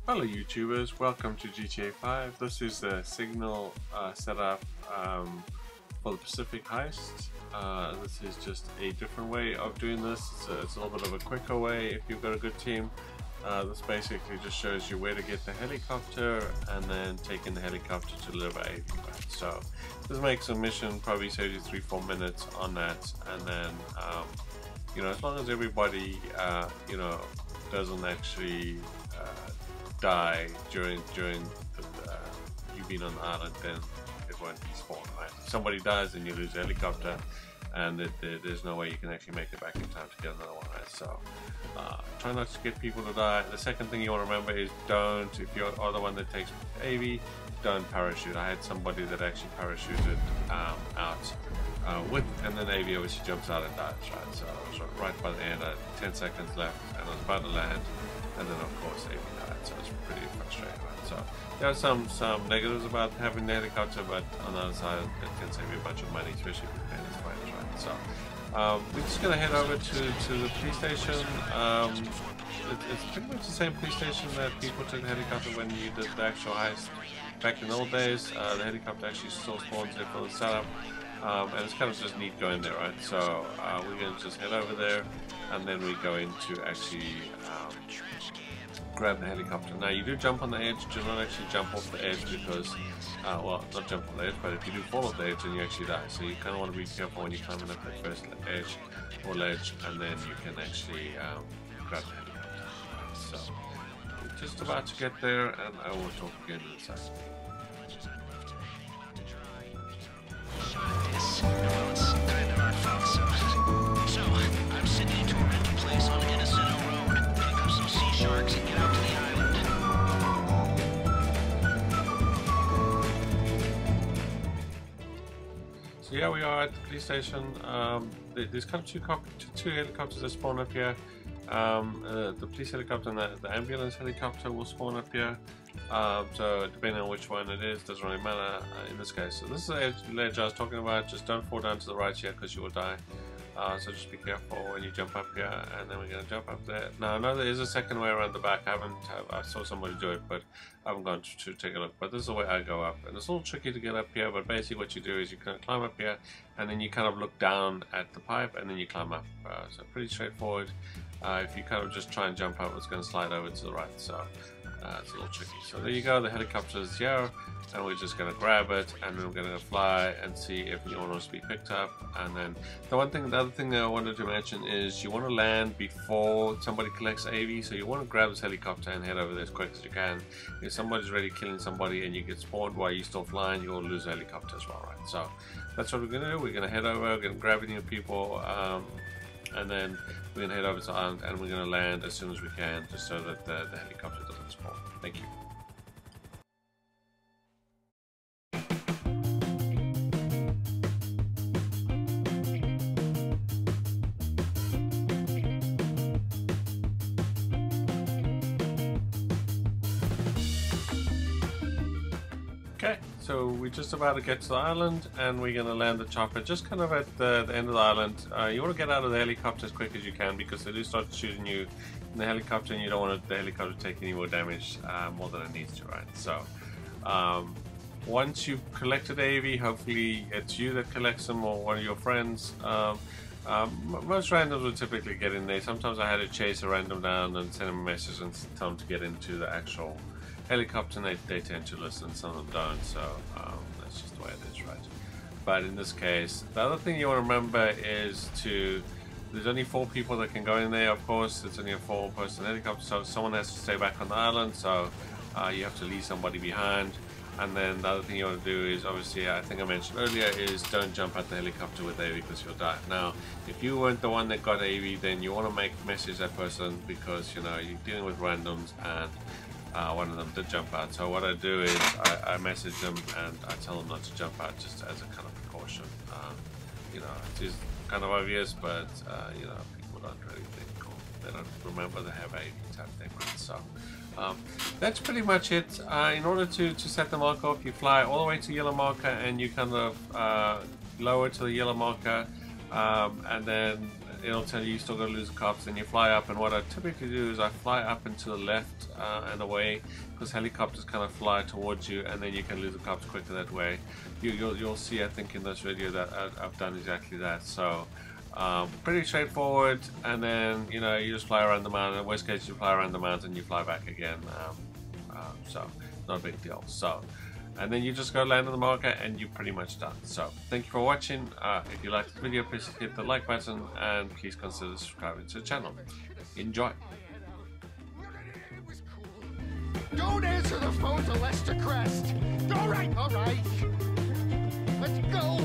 Hello YouTubers, welcome to GTA5. This is the signal setup for the Pacific Heist. This is just a different way of doing this. It's a little bit of a quicker way if you've got a good team. This basically just shows you where to get the helicopter and then taking the helicopter to deliver AV. So this makes a mission probably save you 3-4 minutes on that, and then you know, as long as everybody doesn't actually die during you being on the island, then it won't be spawned, right? If somebody dies and you lose a helicopter, and there's no way you can actually make it back in time to get another one, right? So try not to get people to die. The second thing you want to remember is if you're the one that takes AV, don't parachute. I had somebody that actually parachuted out and then AV obviously jumps out and dies, right? So I was right by the end, I had 10 seconds left and I was about to land, and then of course AV died, so it's pretty frustrating, right? So there are some negatives about having the helicopter, but on the other side it can save you a bunch of money, especially if you pay this price, right? So we're just gonna head over to the police station. It's pretty much the same police station that people took the helicopter when you did the actual heist back in the old days. The helicopter actually still spawns there for the setup. And it's kind of just neat going there, right? So we're going to just head over there, and then we go into actually grab the helicopter. Now you do jump on the edge, do not actually jump off the edge because, well, not jump off the edge, but if you do fall off the edge then you actually die. So you kind of want to be careful when you're climbing up that first edge or ledge, and then you can actually grab the helicopter. So we're just about to get there, and I will talk again in a second. So, I'm sitting into a rental place on Innocent Road. Pick up some sea sharks and get out to the island. So yeah, we are at the police station. There's kind of two helicopters that spawn up here. The police helicopter and the ambulance helicopter will spawn up here. So depending on which one it is, doesn't really matter in this case. So this is the ledge I was talking about. Just don't fall down to the right here because you will die. So just be careful when you jump up here, and then we're going to jump up there. Now I know there is a second way around the back. I saw somebody do it, but I haven't gone to take a look. But this is the way I go up, and it's a little tricky to get up here. But basically what you do is you kind of climb up here, and then you kind of look down at the pipe, and then you climb up. So pretty straightforward. If you kind of just try and jump up, it's going to slide over to the right. So it's a little tricky. So there you go, the helicopter is here, and we're just going to grab it, and then we're going to fly and see if anyone wants to be picked up. And then the other thing that I wanted to mention is you want to land before somebody collects AV. So you want to grab this helicopter and head over there as quick as you can. If somebody's already killing somebody and you get spawned while you're still flying, you'll lose the helicopter as well, right? So that's what we're going to do. We're going to head over, we're going to grab any people, and then we're going to head over to the island, and we're going to land as soon as we can, just so that the helicopter doesn't spawn. Thank you. Okay, so we're just about to get to the island, and we're going to land the chopper just kind of at the end of the island. You want to get out of the helicopter as quick as you can because they do start shooting you in the helicopter, and you don't want the helicopter to take any more damage more than it needs to, right? So once you've collected AV, hopefully it's you that collects them or one of your friends. Most randoms would typically get in there. Sometimes I had to chase a random down and send them a message and tell them to get into the actual helicopter, and they tend to listen, some of them don't, so that's just the way it is, right? But in this case, the other thing you want to remember is there's only 4 people that can go in there, of course. It's only a 4-person helicopter, so someone has to stay back on the island, so you have to leave somebody behind. And then the other thing you want to do is, obviously, I think I mentioned earlier, is don't jump at the helicopter with AV because you'll die. Now, if you weren't the one that got AV, then you want to message that person because, you know, you're dealing with randoms, and one of them did jump out. So what I do is I message them and I tell them not to jump out, just as a kind of precaution. You know, it is kind of obvious, but you know, people don't really think, or they don't remember they have AV type thing, right? So that's pretty much it. In order to set the marker off, you fly all the way to yellow marker, and you kind of lower to the yellow marker, and then it'll tell you still got to lose the cops, and you fly up. And what I typically do is I fly up and to the left and away, because helicopters kind of fly towards you, and then you can lose the cops quicker that way. You'll see, I think, in this video that I've done exactly that. So pretty straightforward. And then you just fly around the mountain. In worst case, you fly around the mountain, you fly back again. So not a big deal. So. And then you just go land on the marker and you're pretty much done. So thank you for watching. If you liked the video, please hit the like button and please consider subscribing to the channel. Enjoy. Don't answer the phone to Lester Crest. All right. Let's go.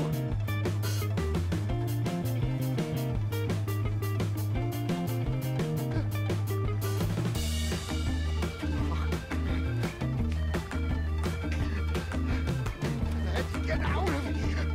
Get out of here!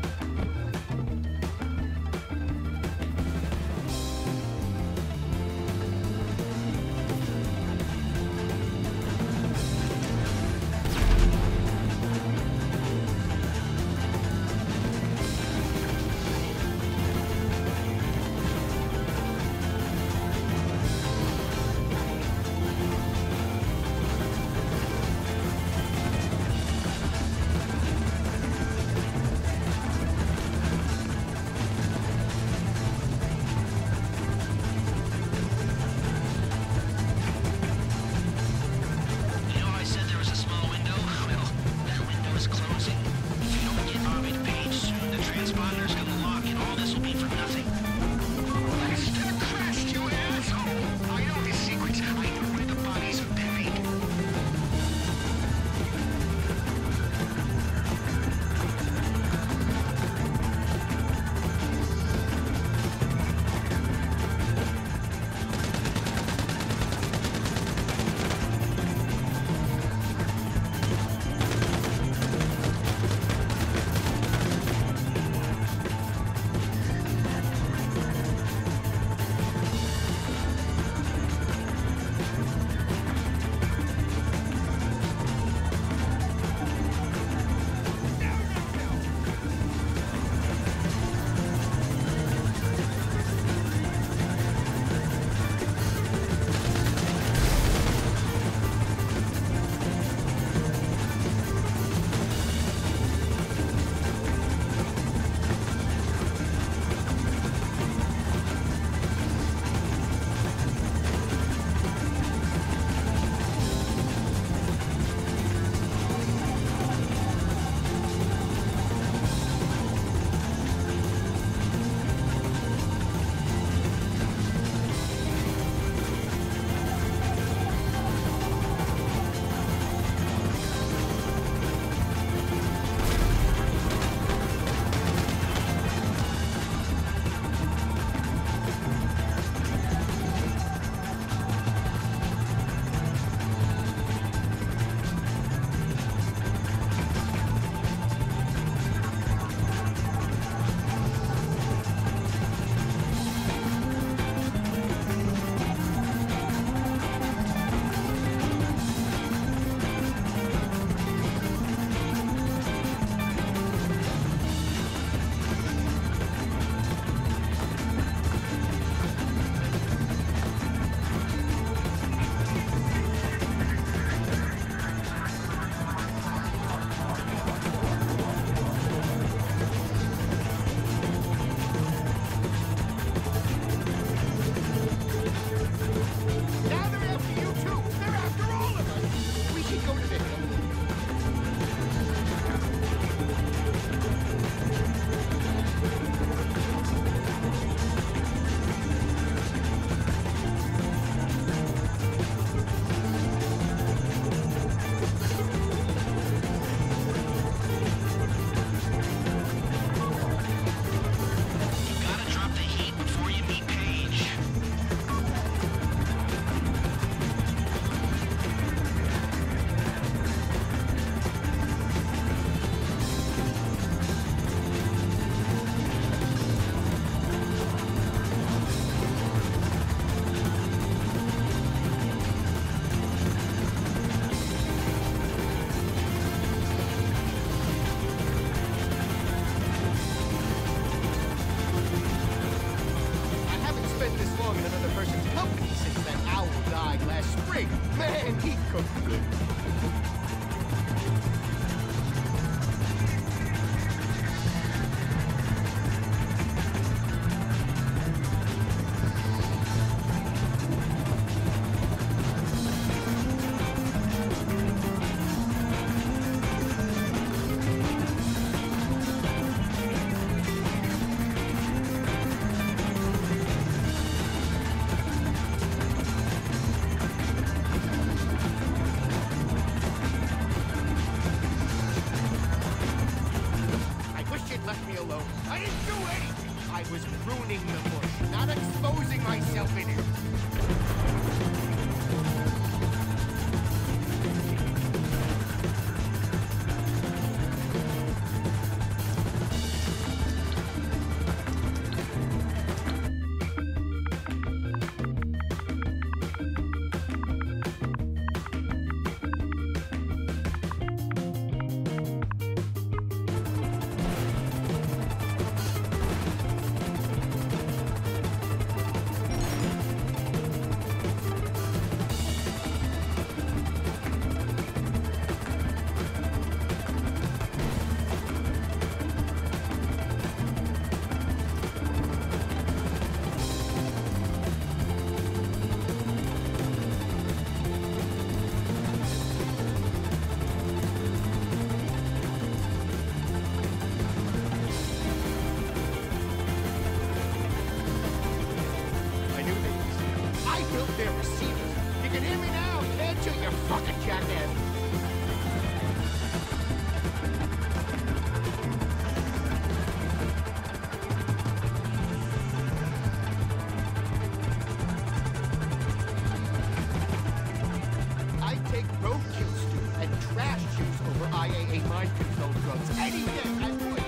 phones. Anything. I would.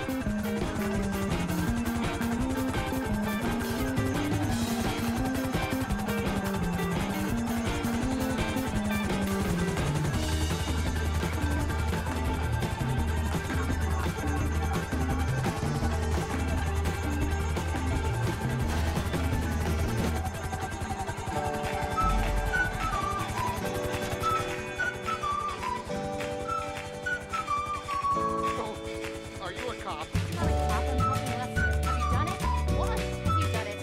Are you a cop? I'm not a cop, I'm helping Lester. Have you done it? What? Have you done it?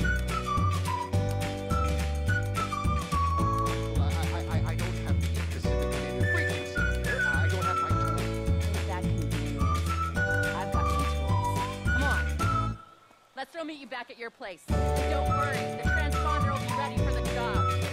Well, I don't have the specific frequency here. I don't have my tools. Ain't that convenient? I've got some tools. Come on. Lester will meet you back at your place. Don't worry, the transponder will be ready for the job.